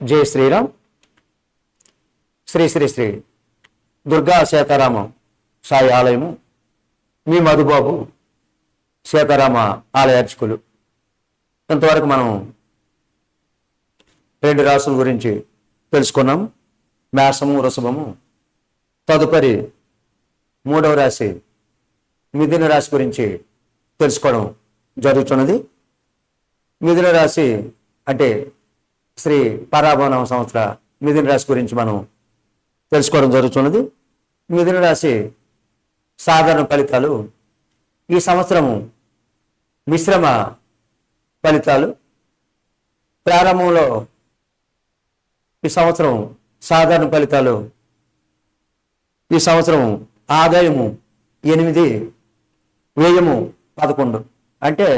జై శ్రీరామ్. శ్రీ శ్రీ శ్రీ దుర్గా సీతారామ సాయి ఆలయము, మీ మధుబాబు సీతారామ ఆలయ అర్చకులు. ఇంతవరకు మనం 2 రాసుల గురించి తెలుసుకున్నాం, మేషము వృషభము. తదుపరి 3వ రాశి మిథున రాశి గురించి తెలుసుకోవడం జరుగుతున్నది. మిథున రాశి అంటే శ్రీ పరాభవనామ సంవత్సర మిథున రాశి గురించి మనం తెలుసుకోవడం జరుగుతున్నది. మిథున రాశి సాధారణ ఫలితాలు. ఈ సంవత్సరము మిశ్రమ ఫలితాలు. ప్రారంభంలో ఈ సంవత్సరం సాధారణ ఫలితాలు. ఈ సంవత్సరం ఆదాయము 8, వ్యయము 11. అంటే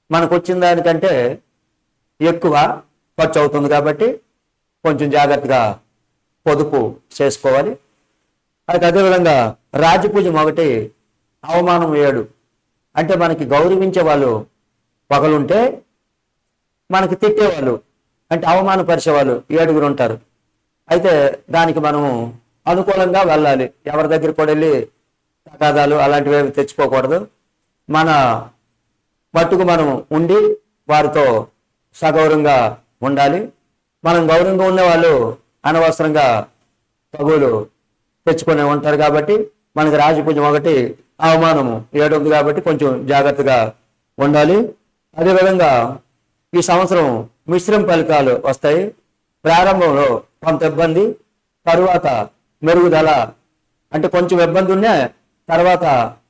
మనకు వచ్చిన దానికంటే ఎక్కువ ఖర్చు అవుతుంది కాబట్టి కొంచెం జాగ్రత్తగా పొదుపు చేసుకోవాలి. అదేవిధంగా రాజపూజం 1, అవమానం 7. అంటే మనకి గౌరవించే వాళ్ళు పగలుంటే మనకి తిట్టేవాళ్ళు అంటే అవమానపరిచేవాళ్ళు 7 ఉంటారు. అయితే దానికి మనము అనుకూలంగా వెళ్ళాలి. ఎవరి దగ్గర కూడా వెళ్ళి తగాదాలు అలాంటివి ఏమి తెచ్చుకోకూడదు. మన మట్టుకు మనం ఉండి వారితో సగౌరవంగా ఉండాలి. మనం గౌరవంగా ఉన్న వాళ్ళు అనవసరంగా తగులు తెచ్చుకునే ఉంటారు కాబట్టి మనకి రాజపూజం 1, అవమానము 7 ఉంది కాబట్టి కొంచెం జాగ్రత్తగా ఉండాలి. అదేవిధంగా ఈ సంవత్సరం మిశ్రమ ఫలితాలు వస్తాయి. ప్రారంభంలో కొంత ఇబ్బంది, తరువాత మెరుగుదల. అంటే కొంచెం ఇబ్బంది ఉన్నా తర్వాత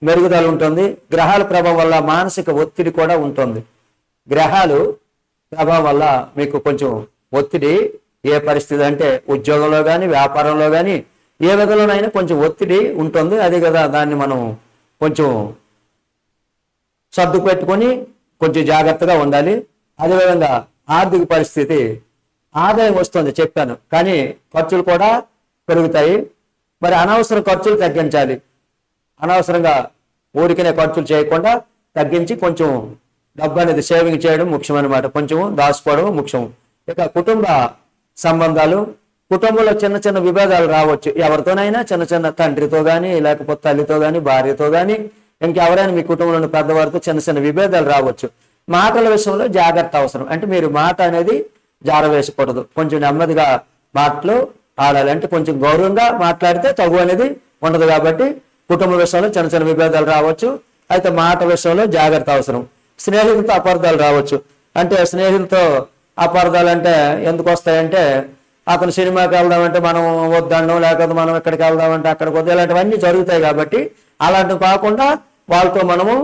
మెరుగుదల ఉంటుంది. గ్రహాల ప్రభావం వల్ల మానసిక ఒత్తిడి కూడా ఉంటుంది. గ్రహాలు ప్రభావం వల్ల మీకు కొంచెం ఒత్తిడి, ఏ పరిస్థితి అంటే ఉద్యోగంలో కానీ వ్యాపారంలో కానీ ఏ విధంలోనైనా కొంచెం ఒత్తిడి ఉంటుంది. అదే కదా, దాన్ని మనం కొంచెం సర్దు పెట్టుకొని కొంచెం జాగ్రత్తగా ఉండాలి. అదేవిధంగా ఆర్థిక పరిస్థితి, ఆదాయం వస్తుంది చెప్పాను, కానీ ఖర్చులు కూడా పెరుగుతాయి. మరి అనవసర ఖర్చులు తగ్గించాలి. అనవసరంగా ఊరికనే ఖర్చులు చేయకుండా తగ్గించి కొంచెం డబ్బు అనేది సేవింగ్ చేయడం ముఖ్యం అన్నమాట. కొంచెం దాచుకోవడం ముఖ్యం. ఇక కుటుంబ సంబంధాలు. కుటుంబంలో చిన్న చిన్న విభేదాలు రావచ్చు. ఎవరితోనైనా చిన్న చిన్న తండ్రితో కానీ, లేకపోతే తల్లితో కానీ, భార్యతో కానీ, ఇంకెవరైనా మీ కుటుంబంలోని పెద్దవారితో చిన్న చిన్న విభేదాలు రావచ్చు. మాటల విషయంలో జాగ్రత్త అవసరం. అంటే మీరు మాట అనేది జారవేసకూడదు. కొంచెం నెమ్మదిగా మాటలు ఆడాలి. అంటే కొంచెం గౌరవంగా మాట్లాడితే తగు అనేది ఉండదు. కాబట్టి కుటుంబ విషయంలో చిన్న చిన్న విభేదాలు రావచ్చు. అయితే మాట విషయంలో జాగ్రత్త అవసరం. స్నేహితులతో అపార్థాలు రావచ్చు. అంటే స్నేహితులతో అపార్థాలు అంటే ఎందుకు వస్తాయంటే, అతను సినిమాకి వెళ్దామంటే మనం వద్దడం, లేకపోతే మనం ఎక్కడికి వెళ్దామంటే అక్కడికి వద్దు, ఇలాంటివన్నీ జరుగుతాయి. కాబట్టి అలాంటివి కాకుండా వాళ్ళతో మనము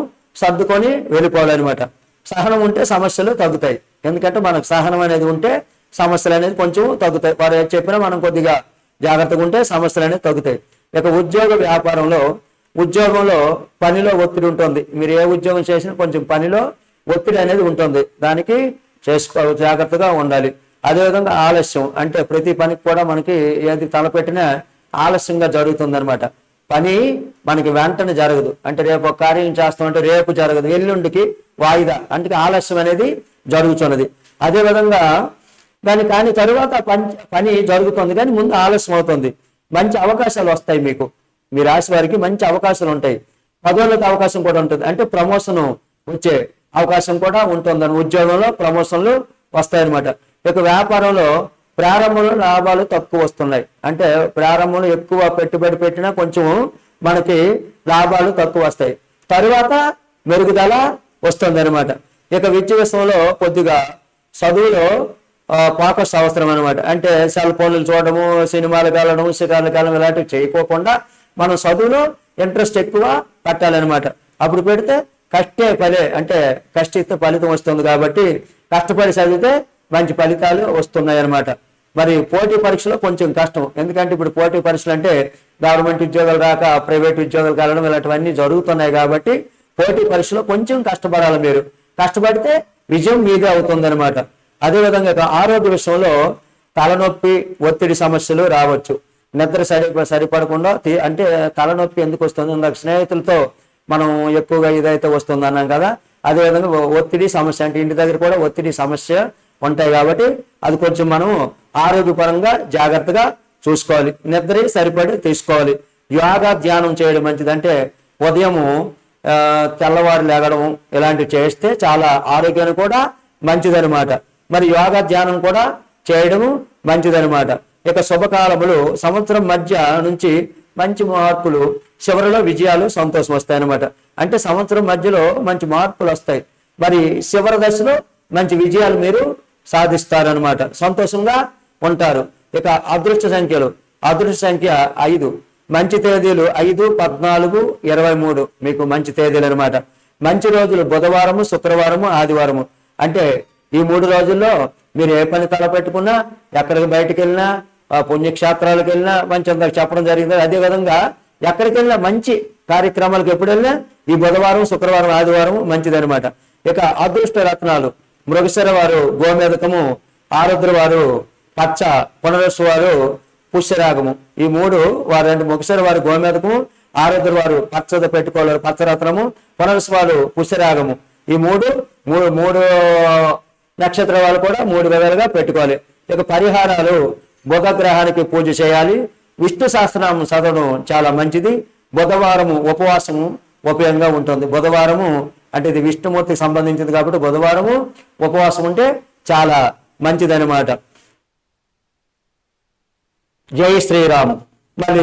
సర్దుకొని వెళ్ళిపోవాలన్నమాట. సహనం ఉంటే సమస్యలు తగ్గుతాయి. ఎందుకంటే మనకు సహనం అనేది ఉంటే సమస్యలు అనేది కొంచెం తగ్గుతాయి. వారు ఏది చెప్పినా మనం కొద్దిగా జాగ్రత్తగా ఉంటే సమస్యలు అనేది తగ్గుతాయి. ఇక ఉద్యోగ వ్యాపారంలో, ఉద్యోగంలో పనిలో ఒత్తిడి ఉంటుంది. మీరు ఏ ఉద్యోగం చేసినా కొంచెం పనిలో ఒత్తిడి అనేది ఉంటుంది. దానికి జాగ్రత్తగా ఉండాలి. అదేవిధంగా ఆలస్యం. అంటే ప్రతి పనికి కూడా మనకి ఏది తలపెట్టినా ఆలస్యంగా జరుగుతుంది అనమాట. పని మనకి వెంటనే జరగదు. అంటే రేపు ఒక కార్యం చేస్తామంటే రేపు జరగదు, ఎల్లుండికి వాయిదా. అంటే ఆలస్యం అనేది జరుగుతున్నది. అదేవిధంగా కానీ తరువాత పని జరుగుతుంది, కానీ ముందు ఆలస్యం అవుతుంది. మంచి అవకాశాలు వస్తాయి. మీకు మీ రాశి వారికి మంచి అవకాశాలు ఉంటాయి. పదోన్నతి అవకాశం కూడా ఉంటుంది. అంటే ప్రమోషన్ వచ్చే అవకాశం కూడా ఉంటుంది. ఉద్యోగంలో ప్రమోషన్లు వస్తాయన్నమాట. ఇక వ్యాపారంలో ప్రారంభంలో లాభాలు తక్కువ వస్తున్నాయి. అంటే ప్రారంభంలో ఎక్కువ పెట్టుబడి పెట్టినా కొంచెం మనకి లాభాలు తక్కువ వస్తాయి. తరువాత మెరుగుదల వస్తుంది అనమాట. ఇక విద్య విషయంలో కొద్దిగా చదువులో ఫోకస్ అవసరం అనమాట. అంటే సెల్ ఫోన్లు చూడడము, సినిమాలకు వెళ్ళడం, షికార్లకు వెళ్ళడం ఇలాంటివి చేయకోకుండా మనం చదువులో ఇంట్రెస్ట్ ఎక్కువ పెట్టాలన్నమాట. అప్పుడు పెడితే కష్టే ఫలే, అంటే కష్టిస్తే ఫలితం వస్తుంది. కాబట్టి కష్టపడి చదివితే మంచి ఫలితాలు వస్తున్నాయి అన్నమాట. మరి పోటీ పరీక్షలో కొంచెం కష్టం. ఎందుకంటే ఇప్పుడు పోటీ పరీక్షలు అంటే గవర్నమెంట్ ఉద్యోగాలు రాక ప్రైవేట్ ఉద్యోగాలకు వెళ్ళడం ఇలాంటివన్నీ జరుగుతున్నాయి. కాబట్టి పోటీ పరీక్షలో కొంచెం కష్టపడాలి. మీరు కష్టపడితే విజయం మీదే అవుతుంది అనమాట. అదేవిధంగా ఆరోగ్య విషయంలో తలనొప్పి, ఒత్తిడి సమస్యలు రావచ్చు. నిద్ర సరిపడకుండా, అంటే తలనొప్పి ఎందుకు వస్తుంది, నాకు స్నేహితులతో మనం ఎక్కువగా ఇదైతే వస్తుంది అన్నాం కదా. అదేవిధంగా ఒత్తిడి సమస్య, అంటే ఇంటి దగ్గర కూడా ఒత్తిడి సమస్య ఉంటాయి. కాబట్టి అది కొంచెం మనం ఆరోగ్యపరంగా జాగ్రత్తగా చూసుకోవాలి. నిద్ర సరిపడి తీసుకోవాలి. యోగా ధ్యానం చేయడం మంచిదంటే ఉదయము తెల్లవారు లేగడం ఇలాంటివి చేస్తే చాలా ఆరోగ్యానికి కూడా మంచిదనమాట. మరి యోగా ధ్యానం కూడా చేయడము మంచిదనమాట. ఇక శుభకాలములు సంవత్సరం మధ్య నుంచి మంచి మార్పులు, చివరిలో విజయాలు, సంతోషం వస్తాయన్నమాట. అంటే సంవత్సరం మధ్యలో మంచి మార్పులు వస్తాయి. మరి చివరి దశలో మంచి విజయాలు మీరు సాధిస్తారనమాట. సంతోషంగా ఉంటారు. ఇక అదృష్ట సంఖ్యలు, అదృష్ట సంఖ్య 5, మంచి తేదీలు 5, 14, 23 మీకు మంచి తేదీలు అనమాట. మంచి రోజులు బుధవారము, శుక్రవారము, ఆదివారము. అంటే ఈ 3 రోజుల్లో మీరు ఏ పని తలపెట్టుకున్నా, ఎక్కడికి బయటకు వెళ్ళినా, పుణ్యక్షేత్రాలకు వెళ్ళినా మంచి అంతా చెప్పడం జరిగింది. అదేవిధంగా ఎక్కడికి వెళ్ళినా మంచి కార్యక్రమాలకు ఎప్పుడు వెళ్ళినా ఈ బుధవారం, శుక్రవారం, ఆదివారం మంచిదనమాట. ఇక అదృష్ట రత్నాలు, మృగశిర వారు గోమేదకము, ఆరుద్ర వారు పచ్చ, పునరస్సు వారు పుష్యరాగము. ఈ 3 వారు మృగశిర వారు గోమేదకము, ఆరుద్ర వారు పచ్చద పెట్టుకోవాలి పచ్చరత్నము, పునరస్సు వారు పుష్యరాగము. ఈ మూడు నక్షత్ర వాళ్ళు కూడా 3 విధాలుగా పెట్టుకోవాలి. ఇక పరిహారాలు, బుధ గ్రహానికి పూజ చేయాలి. విష్ణు సహస్రనామం చదవడం చాలా మంచిది. బుధవారము ఉపవాసము ఉపయోగంగా ఉంటుంది. బుధవారము అంటే ఇది విష్ణుమూర్తికి సంబంధించింది కాబట్టి బుధవారము ఉపవాసం ఉంటే చాలా మంచిదనమాట. జై శ్రీరామ్. మళ్ళీ